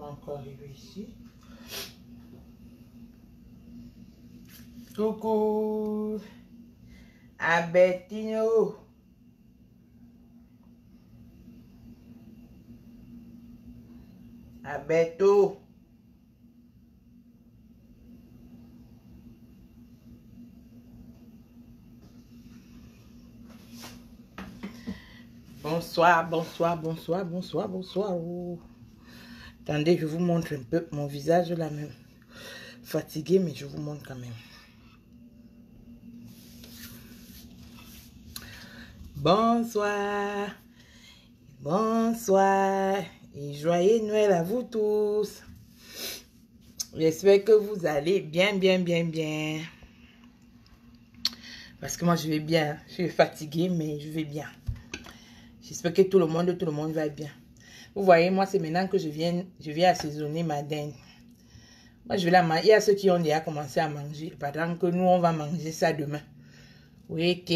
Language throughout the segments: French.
pas encore arrivé ici. Coucou. Albertino. Alberto. Bonsoir, bonsoir, bonsoir, bonsoir, bonsoir. Oh. Attendez, je vous montre un peu mon visage là même. Fatigué, mais je vous montre quand même. Bonsoir. Bonsoir. Et joyeux Noël à vous tous. J'espère que vous allez bien, bien, bien, bien. Parce que moi, je vais bien. Je suis fatiguée, mais je vais bien. J'espère que tout le monde va bien. Vous voyez, moi, c'est maintenant que je viens assaisonner ma dinde. Moi, je vais la manger. Il y a ceux qui ont déjà commencé à manger. Pendant que nous, on va manger ça demain. Oui, ok.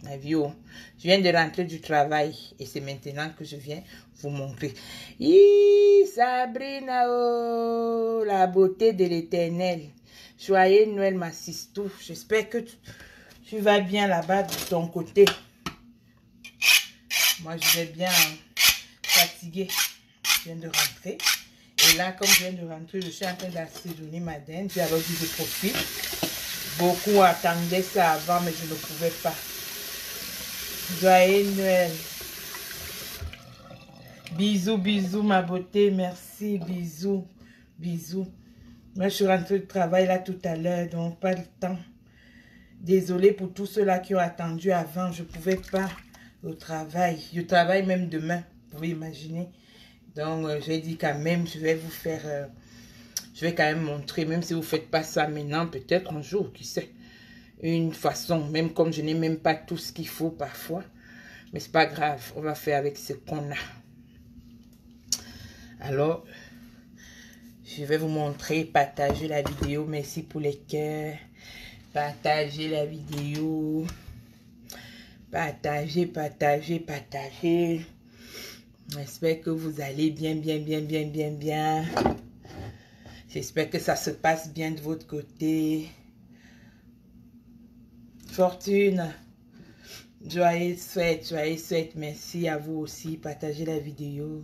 Ma vie, oh. Je viens de rentrer du travail. Et c'est maintenant que je viens vous montrer. Hi, Sabrina, oh, la beauté de l'Éternel. Joyeux Noël, ma sistou. J'espère que tu vas bien là-bas de ton côté. Moi, je vais bien fatiguée. Je viens de rentrer. Et là, comme je viens de rentrer, je suis en train d'assaisonner ma dinde. Puis alors, je profite. Beaucoup attendaient ça avant, mais je ne pouvais pas. Joyeux Noël. Bisous, bisous, ma beauté. Merci, bisous, bisous. Moi, je suis rentrée du travail là tout à l'heure, donc pas le temps. Désolée pour tous ceux-là qui ont attendu avant. Je ne pouvais pas au travail. Je travaille même demain, vous pouvez imaginer. Donc, j'ai dit quand même, je vais vous faire... je vais quand même montrer, même si vous ne faites pas ça maintenant, peut-être un jour, qui sait. Une façon, même comme je n'ai même pas tout ce qu'il faut parfois. Mais c'est pas grave, on va faire avec ce qu'on a. Alors, je vais vous montrer, partager la vidéo. Merci pour les cœurs. Partagez la vidéo. Partagez, partagez, partagez. J'espère que vous allez bien, bien, bien, bien, bien, bien. J'espère que ça se passe bien de votre côté. Fortune. Joyeux fête, joyeux fête. Merci à vous aussi. Partagez la vidéo.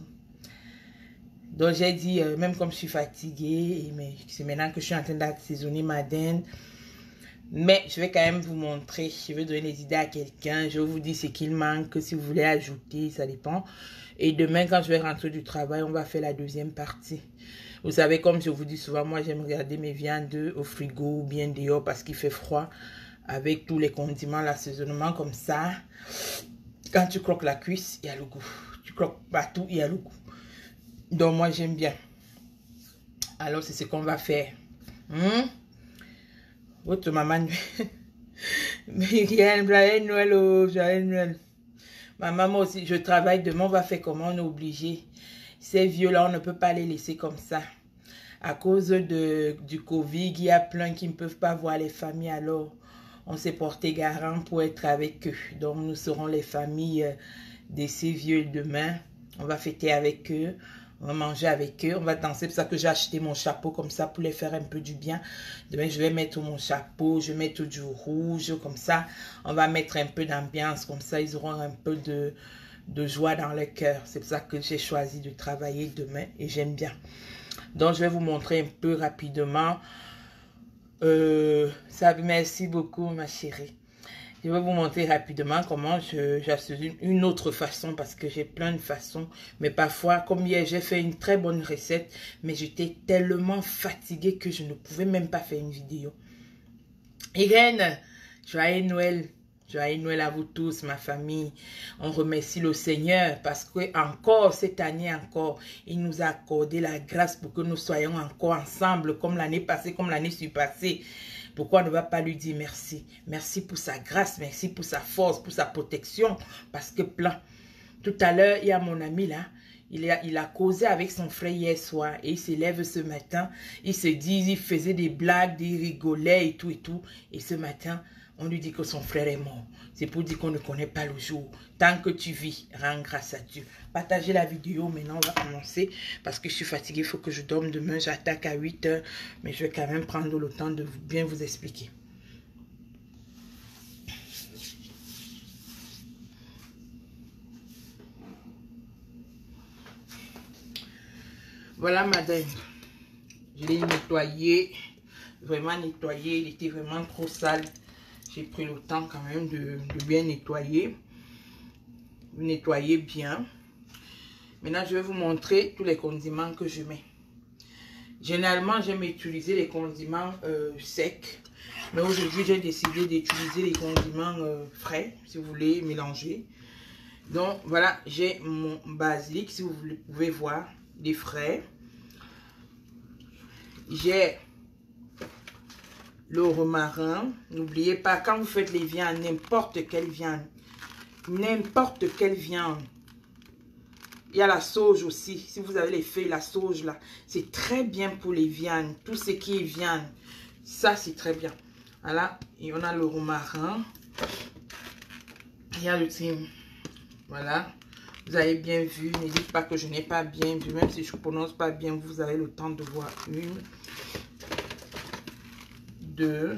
Donc j'ai dit, même comme je suis fatiguée, mais c'est maintenant que je suis en train d'assaisonner ma dinde. Mais je vais quand même vous montrer. Je vais donner des idées à quelqu'un. Je vous dis ce qu'il manque. Si vous voulez ajouter, ça dépend. Et demain, quand je vais rentrer du travail, on va faire la deuxième partie. Vous savez, comme je vous dis souvent, moi j'aime garder mes viandes au frigo ou bien dehors parce qu'il fait froid. Avec tous les condiments, l'assaisonnement comme ça. Quand tu croques la cuisse, il y a le goût. Tu croques partout, il y a le goût. Donc moi j'aime bien. Alors c'est ce qu'on va faire. Votre maman. Joyeux Noël, oh, joyeux Noël. Ma maman aussi, je travaille demain, on va faire comment? On est obligé. Ces vieux-là, on ne peut pas les laisser comme ça. À cause du Covid, il y a plein qui ne peuvent pas voir les familles. Alors, on s'est porté garant pour être avec eux. Donc, nous serons les familles de ces vieux demain. On va fêter avec eux. On va manger avec eux. On va danser. C'est pour ça que j'ai acheté mon chapeau comme ça pour les faire un peu du bien. Demain, je vais mettre mon chapeau. Je vais mettre du rouge comme ça. On va mettre un peu d'ambiance comme ça. Ils auront un peu de joie dans le cœur. C'est pour ça que j'ai choisi de travailler demain et j'aime bien. Donc, je vais vous montrer un peu rapidement. Merci beaucoup, ma chérie. Je vais vous montrer rapidement comment j'assaisonne une autre façon parce que j'ai plein de façons. Mais parfois, comme hier, j'ai fait une très bonne recette, mais j'étais tellement fatiguée que je ne pouvais même pas faire une vidéo. Irène, joyeux Noël. Joyeux Noël à vous tous, ma famille. On remercie le Seigneur parce que encore cette année encore, il nous a accordé la grâce pour que nous soyons encore ensemble comme l'année passée, comme l'année surpassée. Pourquoi on ne va pas lui dire merci? Merci pour sa grâce, merci pour sa force, pour sa protection. Parce que plein. Tout à l'heure, il y a mon ami là. Il a causé avec son frère hier soir. Et il se lève ce matin. Il se dit, il faisait des blagues, il rigolait et tout et tout. Et ce matin, on lui dit que son frère est mort. C'est pour dire qu'on ne connaît pas le jour. Tant que tu vis, rends grâce à Dieu. Partagez la vidéo. Maintenant, on va commencer. Parce que je suis fatiguée. Il faut que je dorme demain. J'attaque à 8 h. Mais je vais quand même prendre le temps de bien vous expliquer. Voilà, madame. Je l'ai nettoyé. Vraiment nettoyé. Il était vraiment trop sale. J'ai pris le temps quand même de bien nettoyer. Vous nettoyez bien. Maintenant, je vais vous montrer tous les condiments que je mets. Généralement, j'aime utiliser les condiments secs. Mais aujourd'hui, j'ai décidé d'utiliser les condiments frais, si vous voulez mélanger. Donc, voilà, j'ai mon basilic, si vous pouvez voir, des frais. J'ai le romarin. N'oubliez pas, quand vous faites les viandes, n'importe quelle viande, il y a la sauge aussi. Si vous avez les feuilles, la sauge là, c'est très bien pour les viandes. Tout ce qui est viande, ça c'est très bien. Voilà, et on a le romarin. Il y a le thym. Voilà, vous avez bien vu. Ne dites pas que je n'ai pas bien vu. Même si je ne prononce pas bien, vous avez le temps de voir. 1, 2,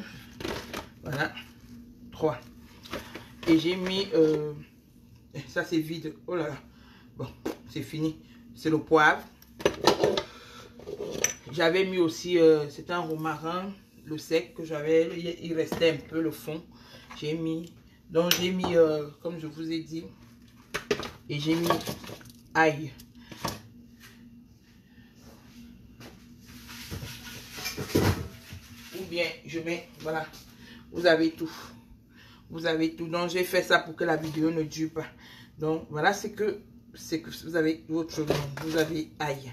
voilà, 3. Et j'ai mis, ça c'est vide. Oh là là, bon, c'est fini. C'est le poivre. J'avais mis aussi, c'est un romarin, le sec que j'avais, il restait un peu le fond. J'ai mis, donc j'ai mis, comme je vous ai dit, et j'ai mis ail. Ou bien je mets, voilà, vous avez tout. Vous avez tout. Donc j'ai fait ça pour que la vidéo ne dure pas. Donc voilà, c'est que vous avez votre nom. Vous avez ail.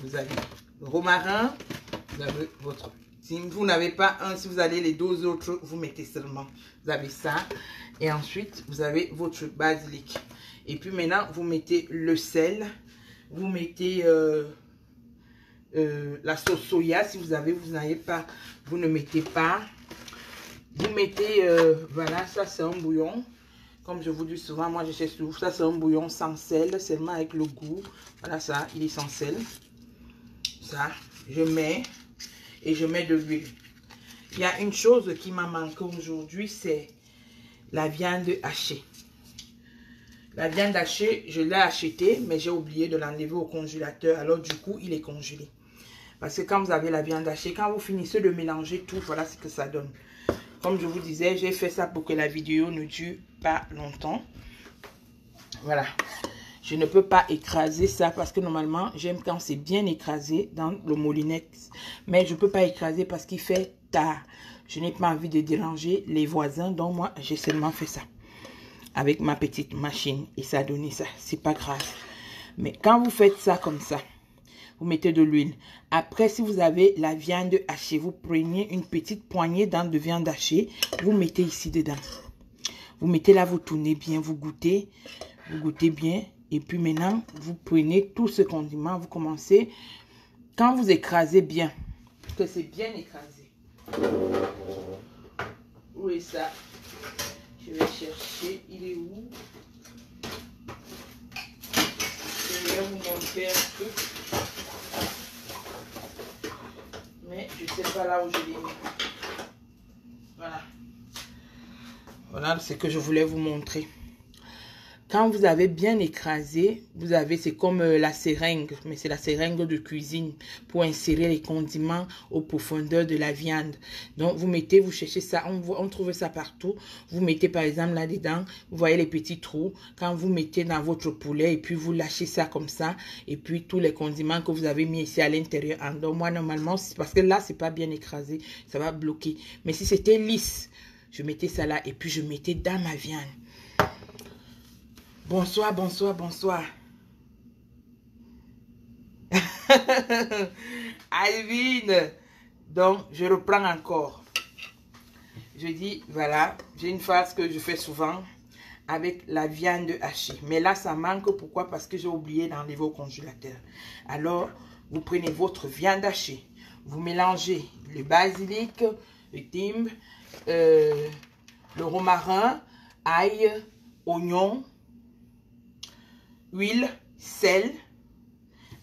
Vous avez romarin. Vous avez votre. Si vous n'avez pas un, si vous avez les 2 autres, vous mettez seulement. Vous avez ça. Et ensuite, vous avez votre basilic. Et puis maintenant, vous mettez le sel. Vous mettez la sauce soya. Si vous avez, vous n'avez pas, vous ne mettez pas. Vous mettez, voilà, ça c'est un bouillon. Comme je vous dis souvent, moi je cherche toujours. Ça c'est un bouillon sans sel, seulement avec le goût. Voilà ça, il est sans sel. Ça, je mets et je mets de l'huile. Il y a une chose qui m'a manqué aujourd'hui, c'est la viande hachée. La viande hachée, je l'ai achetée, mais j'ai oublié de l'enlever au congélateur. Alors du coup, il est congelé. Parce que quand vous avez la viande hachée, quand vous finissez de mélanger tout, voilà ce que ça donne. Comme je vous disais, j'ai fait ça pour que la vidéo ne dure pas longtemps. Voilà. Je ne peux pas écraser ça parce que normalement, j'aime quand c'est bien écrasé dans le moulinette. Mais je ne peux pas écraser parce qu'il fait tard. Je n'ai pas envie de déranger les voisins. Donc moi, j'ai seulement fait ça avec ma petite machine. Et ça a donné ça. C'est pas grave. Mais quand vous faites ça comme ça, vous mettez de l'huile. Après, si vous avez la viande hachée, vous prenez une petite poignée de viande hachée. Vous mettez ici dedans. Vous mettez là, vous tournez bien, vous goûtez bien. Et puis maintenant, vous prenez tout ce condiment. Vous commencez, quand vous écrasez bien, que c'est bien écrasé. Où est ça? Je vais chercher. Il est où? Je vais vous montrer un peu. Mais je ne sais pas là où je l'ai mis. Voilà. Voilà ce que je voulais vous montrer. Quand vous avez bien écrasé, vous avez, c'est comme la seringue, mais c'est la seringue de cuisine pour insérer les condiments aux profondeurs de la viande. Donc, vous mettez, vous cherchez ça, on trouve ça partout. Vous mettez par exemple là-dedans, vous voyez les petits trous. Quand vous mettez dans votre poulet et puis vous lâchez ça comme ça, et puis tous les condiments que vous avez mis ici à l'intérieur. Donc, moi, normalement, parce que là, c'est pas bien écrasé, ça va bloquer. Mais si c'était lisse, je mettais ça là et puis je mettais dans ma viande. Bonsoir, bonsoir, bonsoir. Alvin. Donc, je reprends encore. Je dis, voilà, j'ai une phrase que je fais souvent avec la viande hachée. Mais là, ça manque. Pourquoi? Parce que j'ai oublié d'enlever au congélateur. Alors, vous prenez votre viande hachée. Vous mélangez le basilic, le thym, le romarin, ail, oignon, huile, sel,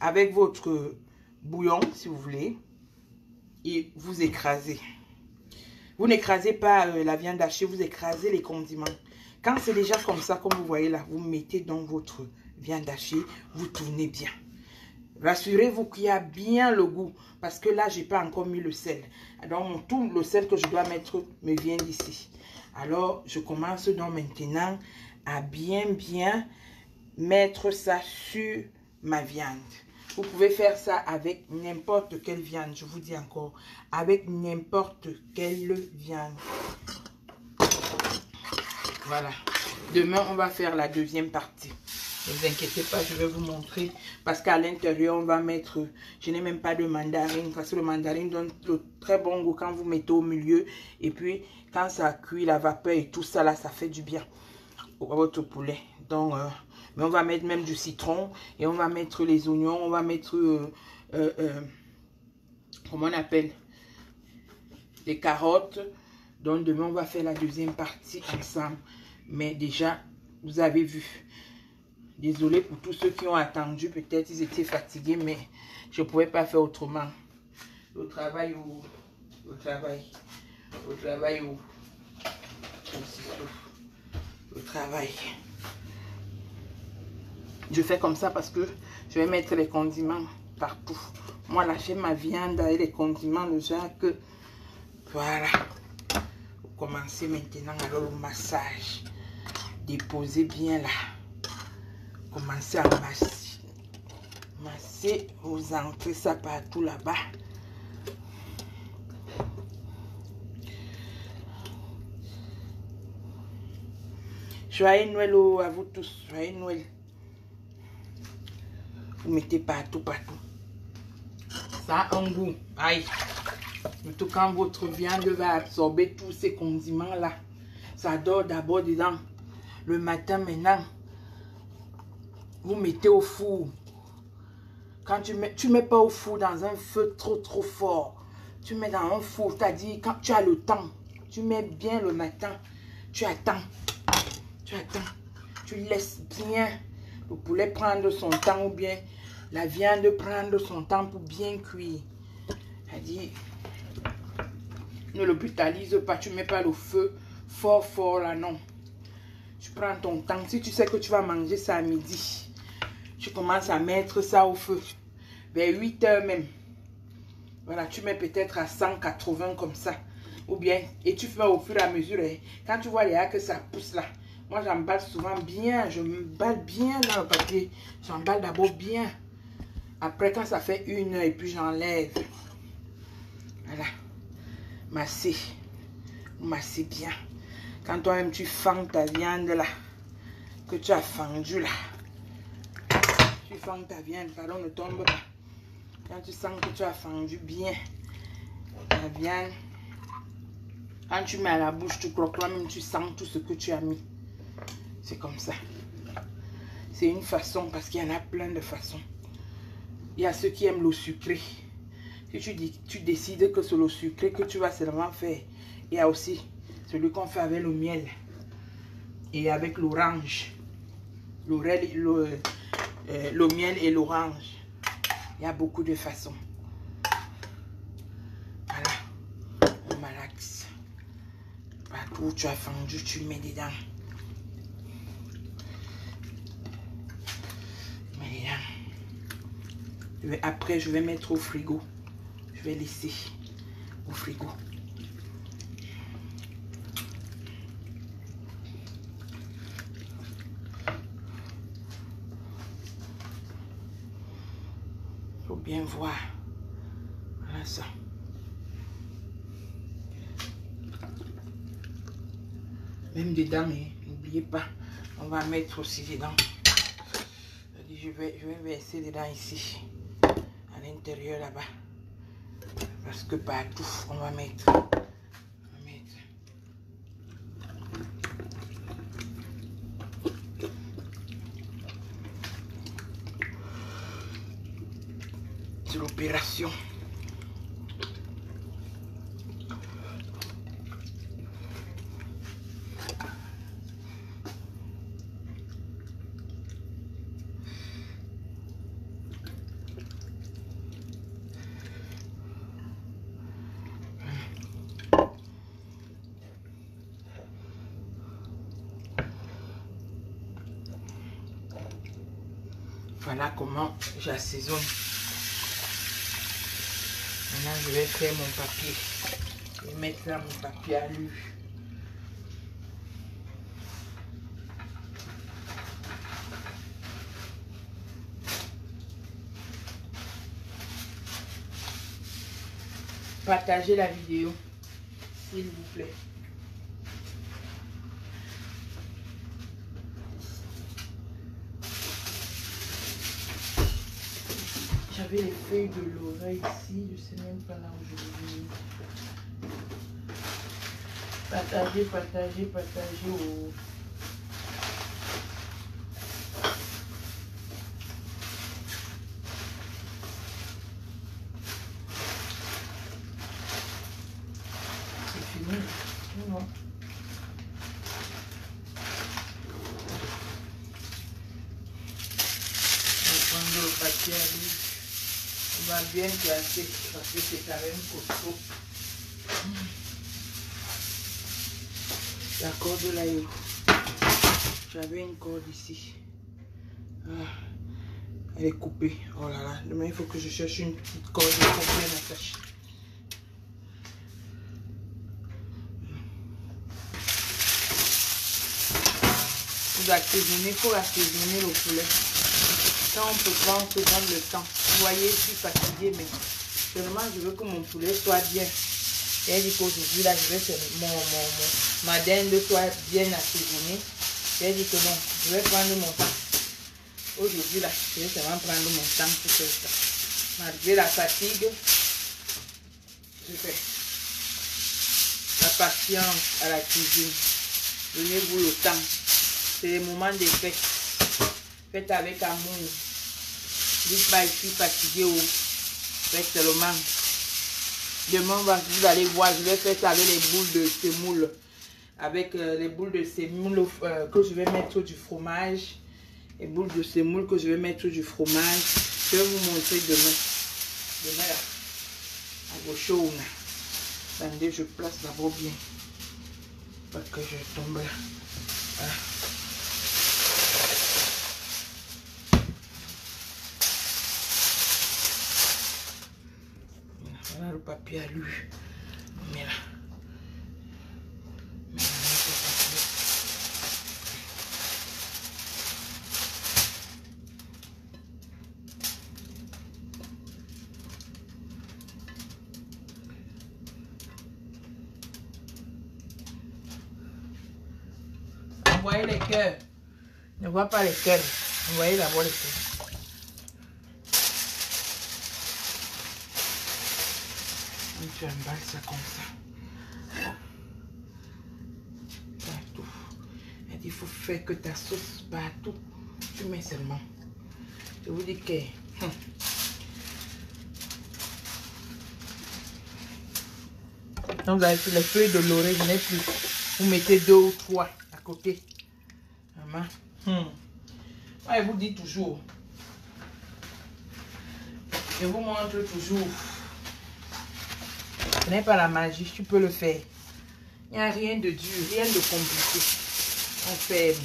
avec votre bouillon si vous voulez, et vous écrasez. Vous n'écrasez pas la viande hachée, vous écrasez les condiments. Quand c'est déjà comme ça, comme vous voyez là, vous mettez dans votre viande hachée, vous tournez bien. Rassurez-vous qu'il y a bien le goût, parce que là, j'ai pas encore mis le sel. Donc, tout le sel que je dois mettre me vient d'ici. Alors, je commence donc maintenant à bien mettre ça sur ma viande. Vous pouvez faire ça avec n'importe quelle viande, je vous dis encore, avec n'importe quelle viande. Voilà. Demain, on va faire la deuxième partie. Ne vous inquiétez pas, je vais vous montrer. Parce qu'à l'intérieur, on va mettre... Je n'ai même pas de mandarine. Parce que le mandarine donne le très bon goût quand vous mettez au milieu. Et puis, quand ça cuit, la vapeur et tout ça, là, ça fait du bien à votre poulet. Donc, mais on va mettre même du citron. Et on va mettre les oignons. On va mettre... comment on appelle? Des carottes. Donc, demain, on va faire la deuxième partie ensemble. Mais déjà, vous avez vu... Désolée pour tous ceux qui ont attendu, peut-être ils étaient fatigués, mais je ne pouvais pas faire autrement. Le travail où? Le travail. Le travail où? Le travail. Je fais comme ça parce que je vais mettre les condiments partout. Moi là, j'ai ma viande et les condiments, le genre que... Voilà. Vous commencez maintenant alors le massage. Déposez bien là. Commencez à masser, vous entrez ça partout là-bas. Joyeux Noël à vous tous, joyeux Noël. Vous mettez partout. Ça a un goût, aïe. Surtout quand votre viande va absorber tous ces condiments là. Ça dort d'abord dedans. Le matin maintenant. Vous mettez au four. Quand tu mets pas au four dans un feu trop fort. Tu mets dans un four, c'est-à-dire quand tu as le temps. Tu mets bien le matin. Tu attends. Tu laisses bien le poulet prendre son temps ou bien la viande prendre son temps pour bien cuire. C'est-à-dire, ne le brutalise pas. Tu mets pas le feu fort là, non. Tu prends ton temps. Si tu sais que tu vas manger ça à midi, tu commences à mettre ça au feu. Vers 8 heures même. Voilà, tu mets peut-être à 180 comme ça. Ou bien, et tu fais au fur et à mesure. Quand tu vois que ça pousse là. Moi, j'emballe souvent bien. Je m'emballe bien dans le papier. J'emballe d'abord bien. Après, quand ça fait 1 heure, et puis j'enlève. Voilà. Masser. Masser bien. Quand toi-même, tu fends ta viande là. Que tu as fendu là. Tu fends ta viande, pardon, ne tombe pas. Quand tu sens que tu as fendu bien la viande, quand tu mets à la bouche, tu croques toi-même, tu sens tout ce que tu as mis. C'est comme ça. C'est une façon, parce qu'il y en a plein de façons. Il y a ceux qui aiment le sucré. Si tu décides que c'est le sucré que tu vas seulement faire. Il y a aussi celui qu'on fait avec le miel et avec l'orange. Le miel et l'orange. Il y a beaucoup de façons. Voilà. On malaxe. Partout où tu as fendu, tu mets dedans. Après, je vais mettre au frigo. Je vais laisser au frigo. Faut bien voir. Voilà ça. Même dedans, n'oubliez pas, on va mettre aussi dedans. Je vais verser dedans ici, à l'intérieur là-bas. Parce que partout, on va mettre. C'est l'opération. Voilà comment j'assaisonne. Maintenant, je vais faire mon papier. Je vais mettre là mon papier alu. Partagez la vidéo, s'il vous plaît. J'avais les feuilles de l'oreille ici, je sais même pas là où je les ai mis. Partagez, partagez, partagez. Oh. C'est fini. Non. On va prendre le papier à lui. On va bien classer parce que c'est quand même costaud. La corde là est où? J'avais une corde ici. Ah, elle est coupée. Oh là là. Demain, il faut que je cherche une petite corde pour bien attacher. Vous assaisonnez, il faut assaisonner le poulet. Quand on peut pas, on se donne le temps. Vous voyez, je suis fatiguée, mais seulement je veux que mon poulet soit bien. Et elle dit qu'aujourd'hui, là, je veux que ma dinde soit bien assaisonnée. Et elle dit que non, je vais prendre mon temps. Aujourd'hui, là, je vais seulement prendre mon temps pour faire ça. Malgré la fatigue, je fais la patience à la cuisine. Donnez-vous le temps. C'est les moments des fêtes. Faites avec amour. Dites pas, je suis fatiguée ou faites seulement. Demain, vous allez voir, je vais faire ça avec les boules de semoule. Avec les boules de semoule que je vais mettre du fromage. Les boules de semoule que je vais mettre du fromage. Je vais vous montrer demain. Demain, là, à vos choses. Attendez, je place d'abord bien. Parce que je tombe là. Voilà. Voilà le papier à lui. Mais là. Envoyez les cœurs. Ne vois pas les cœurs. Envoyez d'abord les cœurs. Et tu emballes ça comme ça. Partout. Elle dit, il faut faire que ta sauce partout. Tu mets seulement. Je vous dis que... Quand vous avez fait les feuilles de laurier, je n'ai plus. Vous mettez 2 ou 3 à côté. Maman. Moi, je vous dis toujours. Je vous montre toujours. Ce n'est pas la magie, tu peux le faire. Il n'y a rien de dur, rien de compliqué. On ferme.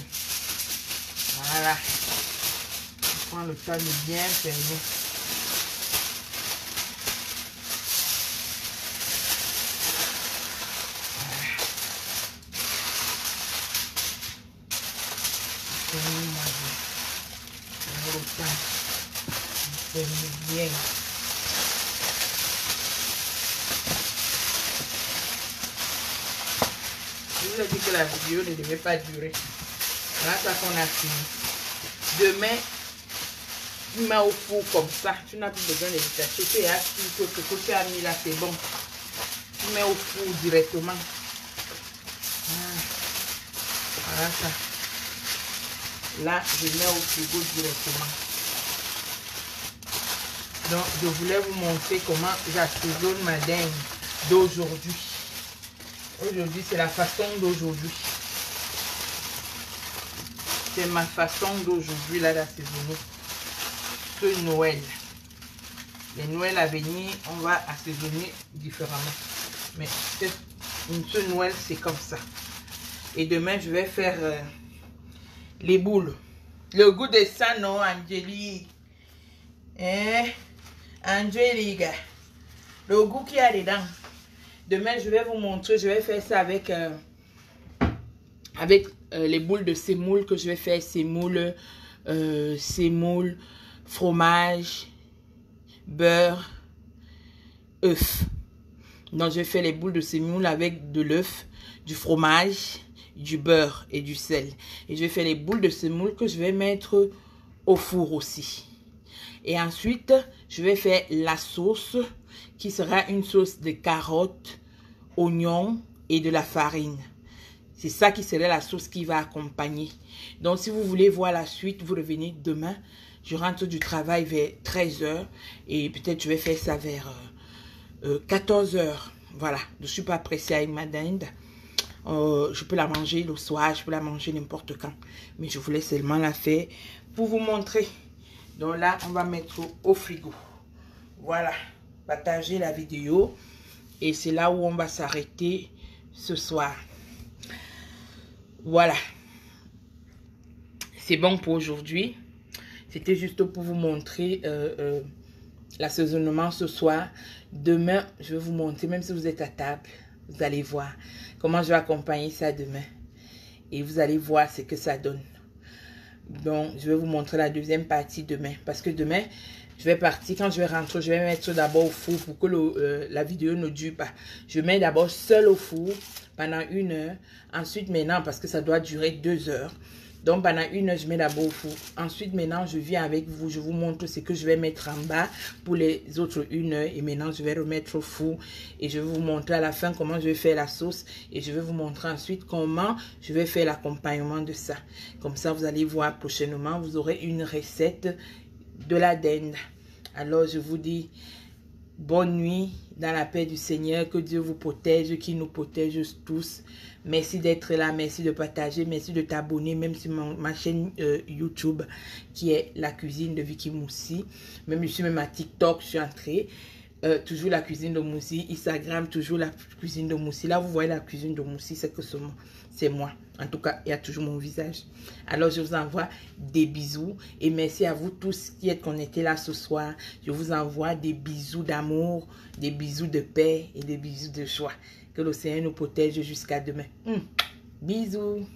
Voilà. On prend le temps de bien fermer. Bien. Je vous ai dit que la vidéo ne devait pas durer. Voilà ça qu'on a fini. Demain, tu mets au four comme ça. Tu n'as plus besoin de détacher. Tu es assis, ce que tu as mis là, c'est bon. Tu mets au four directement. Voilà ça. Là, je mets au frigo directement. Donc, je voulais vous montrer comment j'assaisonne ma dinde d'aujourd'hui. Aujourd'hui, c'est la façon d'aujourd'hui. C'est ma façon d'aujourd'hui là d'assaisonner. Ce Noël. Les Noëls à venir, on va assaisonner différemment. Mais ce Noël, c'est comme ça. Et demain, je vais faire les boules. Le goût de ça, non, Angélique? Angélique, le goût qu'il y a dedans. Demain, je vais vous montrer, je vais faire ça avec, les boules de semoule que je vais faire. Semoule, fromage, beurre, œuf. Donc, je vais faire les boules de semoule avec de l'œuf, du fromage, du beurre et du sel. Et je vais faire les boules de semoule que je vais mettre au four aussi. Et ensuite, je vais faire la sauce qui sera une sauce de carottes, oignons et de la farine. C'est ça qui serait la sauce qui va accompagner. Donc, si vous voulez voir la suite, vous revenez demain. Je rentre du travail vers 13 h et peut-être je vais faire ça vers 14 h. Voilà, je ne suis pas pressée avec ma dinde. Je peux la manger le soir, je peux la manger n'importe quand. Mais je voulais seulement la faire pour vous montrer. Donc là, on va mettre au frigo. Voilà, partagez la vidéo. Et c'est là où on va s'arrêter ce soir. Voilà. C'est bon pour aujourd'hui. C'était juste pour vous montrer l'assaisonnement ce soir. Demain, je vais vous montrer, même si vous êtes à table, vous allez voir comment je vais accompagner ça demain. Et vous allez voir ce que ça donne. Donc, je vais vous montrer la deuxième partie demain. Parce que demain, je vais partir. Quand je vais rentrer, je vais mettre d'abord au four pour que la vidéo ne dure pas. Je mets d'abord seul au four pendant 1 heure. Ensuite, maintenant, parce que ça doit durer 2 heures. Donc, pendant 1 heure, je mets d'abord au four. Ensuite, maintenant, je viens avec vous. Je vous montre ce que je vais mettre en bas pour les autres 1 heure. Et maintenant, je vais remettre au four. Et je vais vous montrer à la fin comment je vais faire la sauce. Et je vais vous montrer ensuite comment je vais faire l'accompagnement de ça. Comme ça, vous allez voir prochainement. Vous aurez une recette de la dinde. Alors, je vous dis bonne nuit dans la paix du Seigneur. Que Dieu vous protège, qu'il nous protège tous. Merci d'être là, merci de partager, merci de t'abonner, même sur ma chaîne YouTube qui est La Cuisine de Vicky Moussi. Même je suis même à TikTok, je suis entrée. Toujours La Cuisine de Moussi. Instagram, toujours La Cuisine de Moussi. Là, vous voyez La Cuisine de Moussi, c'est que c'est moi. En tout cas, il y a toujours mon visage. Alors, je vous envoie des bisous. Et merci à vous tous qui êtes connectés là ce soir. Je vous envoie des bisous d'amour, des bisous de paix et des bisous de joie. Que le Seigneur nous protège jusqu'à demain. Bisous.